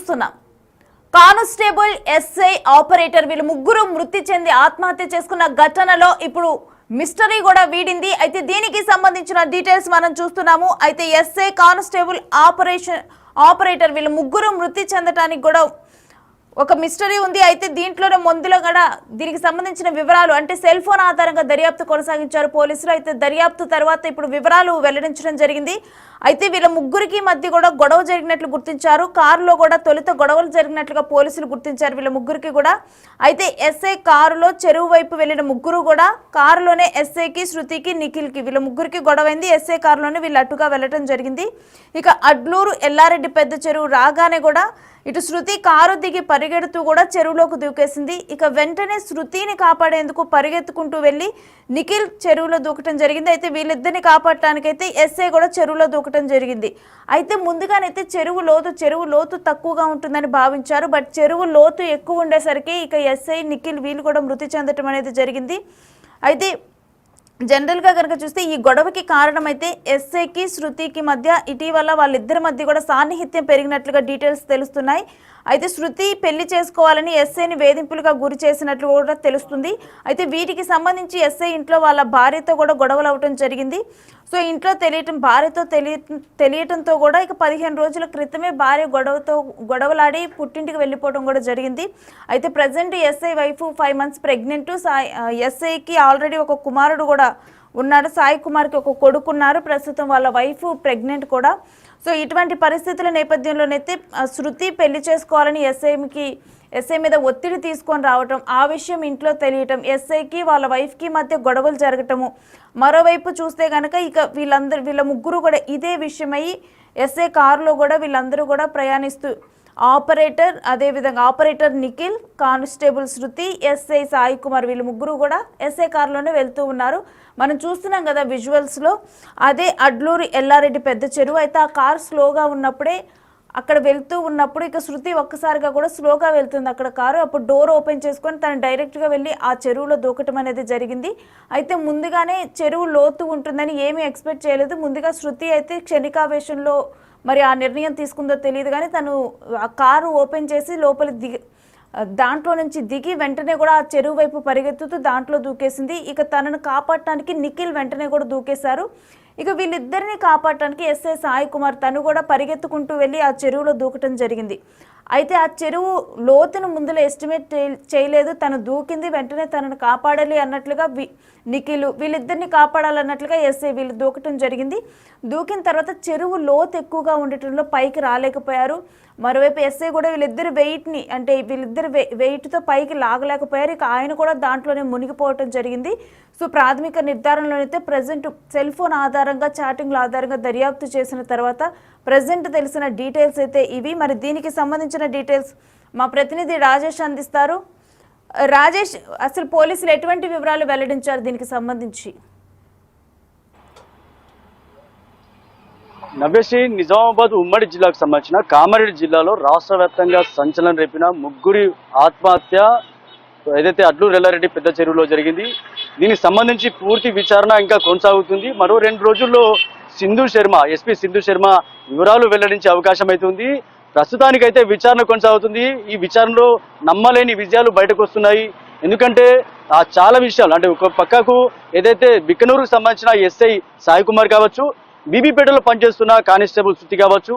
చూస్తున్నాం. Constable, SI, operator వీళ్ళు ముగ్గురు మృతి చెంది ఆత్మహత్య చేసుకున్న ఘటనలో ఇప్పుడు మిస్టరీ కూడా వీడింది. అయితే దీనికి సంబంధించిన డీటెయిల్స్ మనం చూస్తున్నాము. అయితే ఎస్ఐ, కానిస్టేబుల్, ఆపరేటర్ వీళ్ళు ముగ్గురు మృతి చెందటానికి కూడా ఒక మిస్టరీ ఉంది. అయితే దీంట్లోనే ముందులో కూడా దీనికి సంబంధించిన వివరాలు అంటే సెల్ ఫోన్ ఆధారంగా దర్యాప్తు కొనసాగించారు పోలీసులు. అయితే దర్యాప్తు తర్వాత ఇప్పుడు వివరాలు వెల్లడించడం జరిగింది. అయితే వీళ్ళ ముగ్గురికి మధ్య కూడా గొడవ జరిగినట్లు గుర్తించారు. కారులో కూడా తొలుత గొడవలు జరిగినట్లుగా పోలీసులు గుర్తించారు వీళ్ళ ముగ్గురికి కూడా. అయితే ఎస్ఐ కారులో చెరువు వైపు వెళ్లిన ముగ్గురు కూడా కారులోనే ఎస్ఐకి, శృతికి, నిఖిల్కి వీళ్ళ ముగ్గురికి గొడవైంది. ఎస్ఐ కారులోనే వీళ్ళు అటుగా వెళ్లడం జరిగింది. ఇక అడ్లూరు ఎల్లారెడ్డి పెద్ద చెరువు రాగానే కూడా ఇటు శృతి కారు దిగి పరిగెడుతూ కూడా చెరువులోకి దూకేసింది. ఇక వెంటనే శృతిని కాపాడేందుకు పరిగెత్తుకుంటూ వెళ్లి నిఖిల్ చెరువులో దూకటం జరిగింది. అయితే వీళ్ళిద్దరిని కాపాడటానికైతే ఎస్ఐ కూడా చెరువులో దూకటం జరిగింది. అయితే ముందుగానైతే చెరువు లోతు తక్కువగా ఉంటుందని భావించారు. బట్ చెరువు లోతు ఎక్కువ ఉండేసరికి ఇక ఎస్ఐ, నిఖిల్ వీళ్ళు కూడా మృతి చెందటం అనేది జరిగింది. అయితే జనరల్గా కనుక చూస్తే ఈ గొడవకి కారణమైతే ఎస్ఐకి, శృతికి మధ్య ఇటీవల వాళ్ళిద్దరి మధ్య కూడా సాన్నిహిత్యం పెరిగినట్లుగా డీటెయిల్స్ తెలుస్తున్నాయి. అయితే శృతి పెళ్లి చేసుకోవాలని ఎస్ఐని వేధింపులుగా గురి చేసినట్లు కూడా తెలుస్తుంది. అయితే వీటికి సంబంధించి ఎస్ఐ ఇంట్లో వాళ్ళ భార్యతో కూడా గొడవలు అవటం జరిగింది. సో ఇంట్లో భార్యతో తెలియటంతో కూడా ఇక 15 రోజుల క్రితమే భార్య గొడవలాడి పుట్టింటికి వెళ్ళిపోవడం కూడా జరిగింది. అయితే present SI wife 5 months pregnant. ఎస్ఐకి ఆల్రెడీ ఒక కుమారుడు కూడా ఉన్నాడు. సాయి కుమార్కి ఒక కొడుకున్నారు. ప్రస్తుతం వాళ్ళ వైఫ్ ప్రెగ్నెంట్ కూడా. సో ఇటువంటి పరిస్థితుల నేపథ్యంలోనైతే శృతి పెళ్లి చేసుకోవాలని ఎస్ఐ మీద ఒత్తిడి తీసుకొని రావటం, ఆ విషయం ఇంట్లో తెలియటం, ఎస్ఐకి వాళ్ళ వైఫ్కి మధ్య గొడవలు జరగటము. మరోవైపు చూస్తే కనుక ఇక వీళ్ళ ముగ్గురు కూడా ఇదే విషయమై ఎస్ఐ కారులో కూడా వీళ్ళందరూ కూడా ప్రయాణిస్తూ అదేవిధంగా ఆపరేటర్ నిఖిల్, కానిస్టేబుల్ శృతి, ఎస్ఐ సాయి కుమార్ వీళ్ళు ముగ్గురు కూడా ఎస్ఐ కారులోనే వెళ్తూ ఉన్నారు. మనం చూస్తున్నాం కదా విజువల్స్లో. అదే అడ్లూరు ఎల్లారెడ్డి పెద్ద చెరువు. అయితే ఆ కారు స్లోగా ఉన్నప్పుడే అక్కడ వెళ్తూ ఉన్నప్పుడు ఇక శృతి ఒక్కసారిగా కూడా స్లోగా వెళ్తుంది అక్కడ కారు. అప్పుడు డోర్ ఓపెన్ చేసుకొని తను డైరెక్ట్గా వెళ్ళి ఆ చెరువులో దూకటం అనేది జరిగింది. అయితే ముందుగానే చెరువు లోతు ఉంటుందని ఏమీ ఎక్స్పెక్ట్ చేయలేదు. ముందుగా శృతి అయితే క్షణికావేశంలో మరి ఆ నిర్ణయం తీసుకుందో తెలియదు కానీ తను ఆ కారు ఓపెన్ చేసి దాంట్లో నుంచి దిగి వెంటనే కూడా ఆ చెరువు వైపు పరిగెత్తుతూ దాంట్లో దూకేసింది. ఇక తనను కాపాడటానికి నిఖిల్ వెంటనే కూడా దూకేశారు. ఇక వీళ్ళిద్దరిని కాపాడటానికి ఎస్ఐ సాయి కుమార్ తను కూడా పరిగెత్తుకుంటూ వెళ్ళి ఆ చెరువులో దూకటం జరిగింది. అయితే ఆ చెరువు లోతును ముందులో ఎస్టిమేట్ చేయలేదు. తను దూకింది, వెంటనే తనను కాపాడాలి అన్నట్లుగా నిఖిల్ వీళ్ళిద్దరిని కాపాడాలన్నట్లుగా ఎస్ఐ వీళ్ళు దూకటం జరిగింది. దూకిన తర్వాత చెరువు లోతు ఎక్కువగా ఉండటంలో పైకి రాలేకపోయారు. మరోవైపు ఎస్ఐ కూడా వీళ్ళిద్దరు వెయిట్తో పైకి లాగలేకపోయారు. ఇక ఆయన కూడా దాంట్లోనే మునిగిపోవటం జరిగింది. సో ప్రాథమిక నిర్ధారణలోనైతే ప్రజెంట్ సెల్ ఫోన్ ఆధారంగా, చాటింగ్ల ఆధారంగా దర్యాప్తు చేసిన తర్వాత ప్రజెంట్ తెలిసిన డీటెయిల్స్ అయితే ఇవి. మరి దీనికి సంబంధించిన డీటెయిల్స్ మా ప్రతినిధి రాజేష్ అందిస్తారు. రాజేష్, అసలు పోలీసులు ఎటువంటి వివరాలు వెల్లడించారు దీనికి సంబంధించి? నవ్యశ్రీ, నిజామాబాద్ ఉమ్మడి జిల్లాకు సంబంధించిన కామారెడ్డి జిల్లాలో రాష్ట్ర వ్యాప్తంగా సంచలనం రేపిన ముగ్గురి ఆత్మహత్య ఏదైతే అడ్లూరు ఎల్లారెడ్డి పెద్ద చెరువులో జరిగింది. దీనికి సంబంధించి పూర్తి విచారణ ఇంకా కొనసాగుతుంది. మరో 2 రోజుల్లో ఎస్పీ సింధు శర్మ వివరాలు వెల్లడించే అవకాశం అయితే ఉంది. ప్రస్తుతానికైతే విచారణ కొనసాగుతుంది. ఈ విచారణలో నమ్మలేని విజయాలు బయటకు వస్తున్నాయి. ఎందుకంటే చాలా విషయాలు అంటే ఒక పక్కకు ఏదైతే బిక్కనూరుకు సంబంధించిన ఎస్ఐ సాయి కుమార్ కావచ్చు, బీబీపేటలో పనిచేస్తున్న కానిస్టేబుల్ శృతి కావచ్చు,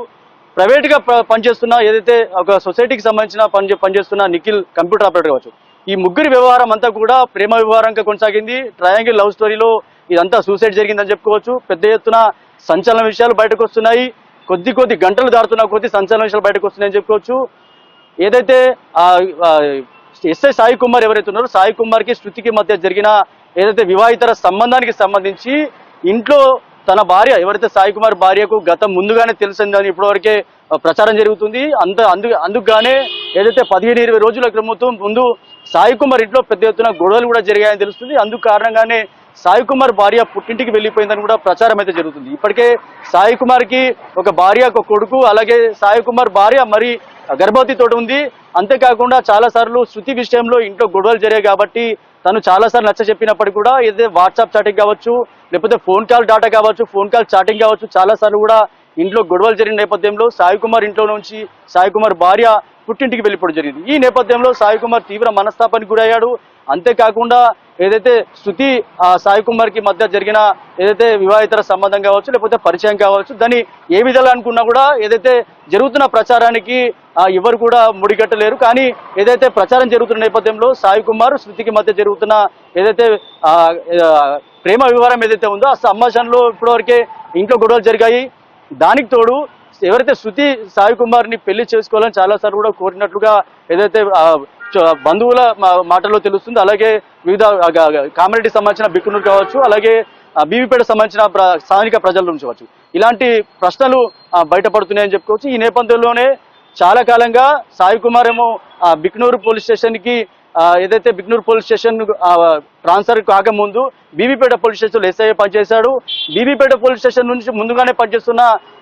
ప్రైవేట్గా పనిచేస్తున్న ఏదైతే ఒక సొసైటీకి సంబంధించిన పనిచేస్తున్న నిఖిల్ కంప్యూటర్ ఆపరేటర్ కావచ్చు, ఈ ముగ్గురి వ్యవహారం అంతా కూడా ప్రేమ వ్యవహారంగా కొనసాగింది. ట్రయాంగిల్ లవ్ స్టోరీలో ఇదంతా సూసైడ్ జరిగిందని చెప్పుకోవచ్చు. పెద్ద ఎత్తున సంచలన విషయాలు బయటకు వస్తున్నాయి. కొద్ది గంటలు దాటుతున్న కొద్ది సంచలన విషయాలు బయటకు వస్తున్నాయని చెప్పుకోవచ్చు. ఏదైతే ఎస్ఐ సాయి కుమార్ ఎవరైతే ఉన్నారో, సాయి కుమార్కి శృతికి మధ్య జరిగిన ఏదైతే వివాహితర సంబంధానికి సంబంధించి ఇంట్లో తన భార్య ఎవరైతే సాయి కుమార్ భార్యకు గతం ముందుగానే తెలిసిందని ఇప్పటివరకే ప్రచారం జరుగుతుంది. అందుకుగానే ఏదైతే 15-20 రోజుల క్రితం ముందు సాయి కుమార్ ఇంట్లో పెద్ద ఎత్తున గొడవలు కూడా జరిగాయని తెలుస్తుంది. అందుకు కారణంగానే సాయి కుమార్ భార్య పుట్టింటికి వెళ్ళిపోయిందని కూడా ప్రచారం అయితే జరుగుతుంది. ఇప్పటికే సాయి కుమార్కి ఒక భార్య, ఒక కొడుకు, అలాగే సాయి కుమార్ భార్య మరి గర్భవతితో ఉంది. అంతేకాకుండా చాలాసార్లు శృతి విషయంలో ఇంట్లో గొడవలు జరిగాయి కాబట్టి తను చాలాసార్లు నచ్చ చెప్పినప్పటికీ కూడా ఏదైతే వాట్సాప్ చాటింగ్ కావచ్చు, లేకపోతే ఫోన్ కాల్ డాటా కావచ్చు, ఫోన్ కాల్ చాటింగ్ కావచ్చు, చాలాసార్లు కూడా ఇంట్లో గొడవలు జరిగిన నేపథ్యంలో సాయి కుమార్ ఇంట్లో నుంచి సాయి కుమార్ భార్య పుట్టింటికి వెళ్ళిపోవడం జరిగింది. ఈ నేపథ్యంలో సాయి కుమార్ తీవ్ర మనస్తాపానికి గురయ్యాడు. అంతేకాకుండా ఏదైతే శృతి సాయి కుమార్ కి మధ్య జరిగిన ఏదైతే వివాహితర సంబంధం కావచ్చు లేకపోతే పరిచయం కావచ్చు, దాన్ని ఏ విధాలు అనుకున్నా కూడా ఏదైతే జరుగుతున్న ప్రచారానికి ఎవరు కూడా ముడిగట్టలేరు. కానీ ఏదైతే ప్రచారం జరుగుతున్న నేపథ్యంలో సాయి కుమార్ శృతికి మధ్య జరుగుతున్న ఏదైతే ప్రేమ వివరం ఏదైతే ఉందో ఆ సంభాషణలో ఇప్పటివరకే ఇంట్లో గొడవలు జరిగాయి. దానికి తోడు ఎవరైతే శృతి సాయి కుమార్ ని పెళ్లి చేసుకోవాలని చాలా సార్లు కూడా కోరినట్లుగా ఏదైతే బంధువుల మాటల్లో తెలుస్తుంది. అలాగే వివిధ కామారెడ్డికి సంబంధించిన బిక్కునూరు కావచ్చు, అలాగే బీవీపేట సంబంధించిన స్థానిక ప్రజల నుంచి కావచ్చు, ఇలాంటి ప్రశ్నలు బయటపడుతున్నాయని చెప్పుకోవచ్చు. ఈ నేపథ్యంలోనే చాలా కాలంగా సాయి కుమార్ ఏమో బిక్నూరు పోలీస్ స్టేషన్ కి ఏదైతే బిక్నూరు పోలీస్ స్టేషన్ ట్రాన్స్ఫర్ కాకముందు బీవీపేట పోలీస్ స్టేషన్ ఎస్ఐ పనిచేశాడు. బీవీపేట పోలీస్ స్టేషన్ నుంచి ముందుగానే పనిచేస్తున్న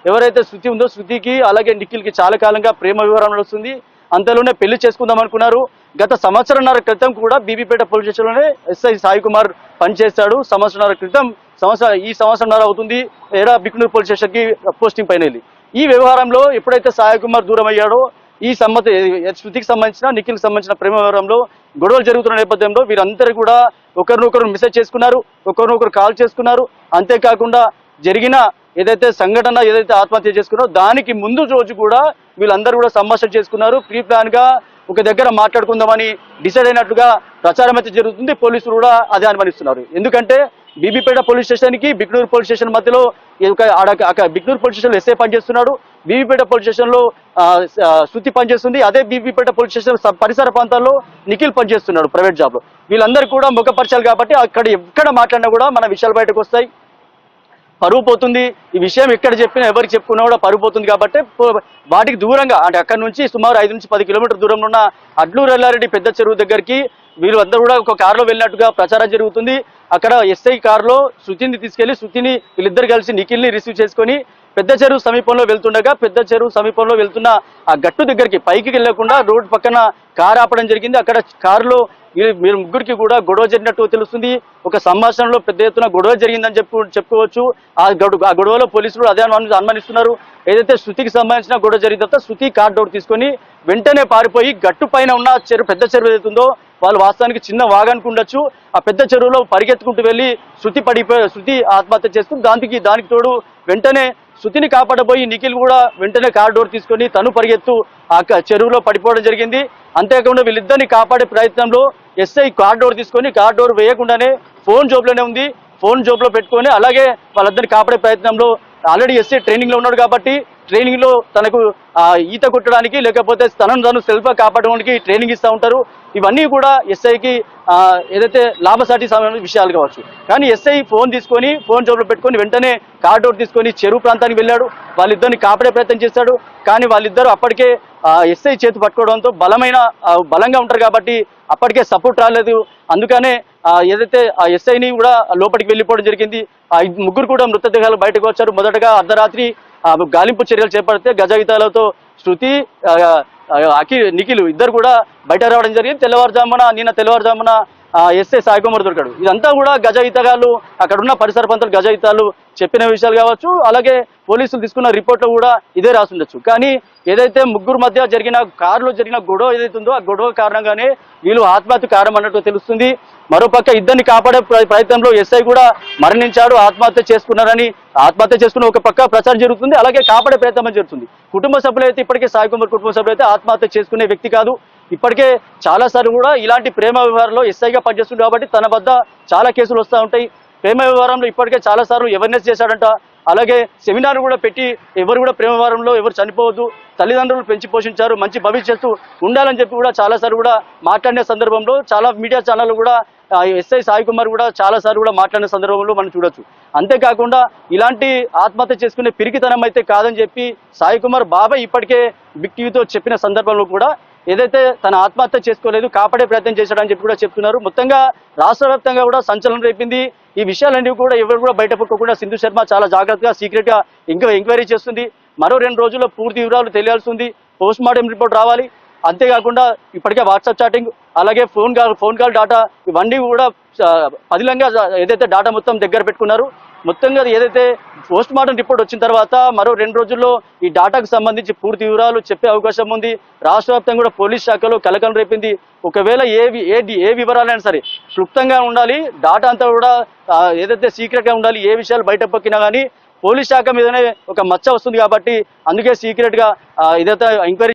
ఎవరైతే శృతి ఉందో శృతికి అలాగే నిఖిల్ కి చాలా కాలంగా ప్రేమ వివరం నడుస్తుంది. అంతలోనే పెళ్లి చేసుకుందాం అనుకున్నారు. గత సంవత్సరంన్నర క్రితం కూడా బీబీపేట పోలీస్ స్టేషన్లోనే ఎస్ఐ సాయి కుమార్ పనిచేస్తాడు. సంవత్సరంన్నర క్రితం ఈ సంవత్సరంన్నర అవుతుంది ఏడా బిక్నూరు పోలీస్ స్టేషన్ కి పోస్టింగ్ పైన వెళ్ళి. ఈ వ్యవహారంలో ఎప్పుడైతే సాయి కుమార్ దూరం అయ్యాడో ఈ శృతికి సంబంధించిన నిఖిల్కి సంబంధించిన ప్రేమ వ్యవహారంలో గొడవలు జరుగుతున్న నేపథ్యంలో వీరందరూ కూడా ఒకరినొకరు మెసేజ్ చేసుకున్నారు, ఒకరినొకరు కాల్ చేసుకున్నారు. అంతేకాకుండా జరిగిన ఏదైతే సంఘటన ఏదైతే ఆత్మహత్య చేసుకున్నారో దానికి ముందు రోజు కూడా వీళ్ళందరూ కూడా సంభాషణ చేసుకున్నారు. ప్రీ ప్లాన్ గా ఒక దగ్గర మాట్లాడుకుందామని డిసైడ్ అయినట్లుగా ప్రచారం అయితే జరుగుతుంది. పోలీసులు కూడా అదే అనుమానిస్తున్నారు. ఎందుకంటే బీబీపేట పోలీస్ స్టేషన్ కి బిక్నూరు పోలీస్ స్టేషన్ మధ్యలో బిక్నూరు పోలీస్ స్టేషన్ ఎస్ఐ పనిచేస్తున్నాడు, బీబీపేట పోలీస్ స్టేషన్ లో శృతి పనిచేస్తుంది. అదే బీబీపేట పోలీస్ స్టేషన్ పరిసర ప్రాంతాల్లో నిఖిల్ పనిచేస్తున్నాడు ప్రైవేట్ జాబ్ లో. వీళ్ళందరూ కూడా ముఖపరిచారు కాబట్టి అక్కడ ఎక్కడ మాట్లాడినా కూడా మన విషయాలు బయటకు వస్తాయి, పరువు పోతుంది. ఈ విషయం ఎక్కడ చెప్పినా ఎవరికి చెప్పుకున్నా కూడా పరువు పోతుంది. కాబట్టి వాటికి దూరంగా అంటే అక్కడ నుంచి సుమారు 5 నుంచి 10 కిలోమీటర్ దూరంలో ఉన్న అడ్లూరు ఎల్లారెడ్డి పెద్ద చెరువు దగ్గరికి వీళ్ళు అందరూ కూడా ఒక కారులో వెళ్ళినట్టుగా ప్రచారం జరుగుతుంది. అక్కడ ఎస్ఐ కారులో శృతిని తీసుకెళ్లి శృతిని వీళ్ళిద్దరు కలిసి నిఖిల్ని రిసీవ్ చేసుకొని పెద్ద చెరువు సమీపంలో వెళ్తుండగా పెద్ద చెరువు సమీపంలో వెళ్తున్న ఆ గట్టు దగ్గరికి పైకి వెళ్లకుండా రోడ్డు పక్కన కారు ఆపడం జరిగింది. అక్కడ కారులో మీరు ముగ్గురికి కూడా గొడవ జరిగినట్టు తెలుస్తుంది. ఒక సంభాషణలో పెద్ద ఎత్తున గొడవ జరిగిందని చెప్పుకోవచ్చు. ఆ గొడవలో పోలీసులు అదే అనుమానిస్తున్నారు. ఏదైతే శృతికి సంబంధించిన గొడవ జరిగిన తర్వాత శృతి కార్ డోర్ తీసుకొని వెంటనే పారిపోయి గట్టు పైన ఉన్న పెద్ద చెరువు ఏదైతుందో వాళ్ళు వాస్తవానికి చిన్న వాగానికి ఉండొచ్చు, ఆ పెద్ద చెరువులో పరిగెత్తుకుంటూ వెళ్ళి శృతి ఆత్మహత్య చేస్తుంది. దానికి తోడు వెంటనే శృతిని కాపాడబోయి నిఖిల్ కూడా వెంటనే కార్ డోర్ తీసుకొని తను పరిగెత్తు ఆ చెరువులో పడిపోవడం జరిగింది. అంతేకాకుండా వీళ్ళిద్దరిని కాపాడే ప్రయత్నంలో ఎస్ఐ కార్ డోర్ తీసుకొని కార్ డోర్ వేయకుండానే ఫోన్ జోబులోనే ఉంది, ఫోన్ జోబులో పెట్టుకొని అలాగే వాళ్ళిద్దరిని కాపాడే ప్రయత్నంలో ఆల్రెడీ ఎస్ఐ ట్రైనింగ్ లో ఉన్నాడు కాబట్టి ట్రైనింగ్ లో తనకు ఈత కొట్టడానికి లేకపోతే తను సెల్ఫ్ గా కాపాడడానికి ట్రైనింగ్ ఇస్తూ ఉంటారు. ఇవన్నీ కూడా ఎస్ఐకి ఏదైతే లాభసాటి విషయాలు కావచ్చు. కానీ ఎస్ఐ ఫోన్ తీసుకొని ఫోన్ జోబులో పెట్టుకొని వెంటనే కార్ డోర్ తీసుకొని చెరువు ప్రాంతానికి వెళ్ళాడు. వాళ్ళిద్దరిని కాపాడే ప్రయత్నం చేశాడు. కానీ వాళ్ళిద్దరూ అప్పటికే ఎస్ఐ చేతి పట్టుకోవడంతో బలంగా ఉంటారు కాబట్టి అప్పటికే సపోర్ట్ రాలేదు. అందుకనే ఏదైతే ఆ ఎస్ఐని కూడా లోపలికి వెళ్ళిపోవడం జరిగింది. ముగ్గురు కూడా మృతదేహాలు బయటకు వచ్చారు. మొదటగా అర్ధరాత్రి గాలింపు చర్యలు చేపడితే గజగీతాలతో శృతి నిఖిల్ ఇద్దరు కూడా బయట రావడం జరిగింది. నిన్న తెల్లవారుజామున ఎస్ఐ సాయి కుమార్ దొరికాడు. ఇదంతా కూడా గజగీతగాళ్ళు అక్కడ ఉన్న పరిసర ప్రాంతాలు గజగీతాలు చెప్పిన విషయాలు కావచ్చు, అలాగే పోలీసులు తీసుకున్న రిపోర్ట్లో కూడా ఇదే రాసుండొచ్చు. కానీ ఏదైతే ముగ్గురు మధ్య కారులో జరిగిన గొడవ ఏదైతుందో ఆ గొడవ కారణంగానే వీళ్ళు ఆత్మహత్య కారణం అన్నట్టు తెలుస్తుంది. మరోపక్క ఇద్దరిని కాపాడే ప్రయత్నంలో ఎస్ఐ కూడా మరణించాడు, ఆత్మహత్య చేసుకున్న ఒక పక్క ప్రచారం జరుగుతుంది, అలాగే కాపాడే ప్రయత్నం జరుగుతుంది. కుటుంబ సభ్యులు అయితే ఇప్పటికే సాయి కుమార్ కుటుంబ సభ్యులు అయితే ఆత్మహత్య చేసుకునే వ్యక్తి కాదు. ఇప్పటికే చాలా సార్లు కూడా ఇలాంటి ప్రేమ వ్యవహారంలో ఎస్ఐగా పనిచేస్తుంది కాబట్టి తన వద్ద చాలా కేసులు వస్తూ ఉంటాయి. ప్రేమ వ్యవహారంలో ఇప్పటికే చాలా సార్లు అవేర్నెస్ చేశాడంట. అలాగే సెమినార్ కూడా పెట్టి ఎవరు కూడా ప్రేమ వ్యవహారంలో ఎవరు చనిపోవద్దు, తల్లిదండ్రులు పెంచి పోషించారు, మంచి భవిష్యత్తు ఉండాలని చెప్పి కూడా చాలా సార్లు కూడా మాట్లాడిన సందర్భంలో చాలా మీడియా ఛానళ్ళు కూడా ఎస్ఐ సాయి కుమార్ కూడా చాలా సార్లు కూడా మాట్లాడిన సందర్భంలో మనం చూడొచ్చు. అంతేకాకుండా ఇలాంటి ఆత్మహత్య చేసుకునే పిరికితనం అయితే కాదని చెప్పి సాయి కుమార్ బాబాయ్ ఇప్పటికే బిగ్ టీవీతో చెప్పిన సందర్భంలో కూడా ఏదైతే తన ఆత్మహత్య చేసుకోలేదు, కాపాడే ప్రయత్నం చేశాడని చెప్పి కూడా చెప్తున్నారు. మొత్తంగా రాష్ట్ర వ్యాప్తంగా కూడా సంచలనం రేపింది. ఈ విషయాలన్నీ కూడా ఎవరు కూడా బయటపడకుండా సింధు శర్మ చాలా జాగ్రత్తగా సీక్రెట్ గా ఎంక్వైరీ చేస్తుంది. మరో 2 రోజుల్లో పూర్తి వివరాలు తెలియాల్సి ఉంది. పోస్ట్ మార్టం రిపోర్ట్ రావాలి. అంతేకాకుండా ఇప్పటికే వాట్సాప్ చాటింగ్ అలాగే ఫోన్ కాల్ డాటా ఇవన్నీ కూడా పదిలంగా ఏదైతే డాటా మొత్తం దగ్గర పెట్టుకున్నారు. మొత్తంగా ఏదైతే పోస్ట్ మార్టం రిపోర్ట్ వచ్చిన తర్వాత మరో 2 రోజుల్లో ఈ డాటాకు సంబంధించి పూర్తి వివరాలు చెప్పే అవకాశం ఉంది. రాష్ట్ర వ్యాప్తంగా కూడా పోలీస్ శాఖలో కలకలం రేపింది. ఒకవేళ ఏ వివరాలైనా సరే క్లుప్తంగా ఉండాలి, డాటా అంతా కూడా ఏదైతే సీక్రెట్ గా ఉండాలి. ఏ విషయాలు బయట పొక్కినా కానీ పోలీస్ శాఖ మీదనే ఒక మచ్చ వస్తుంది కాబట్టి అందుకే సీక్రెట్ గా ఇదైతే ఎంక్వైరీ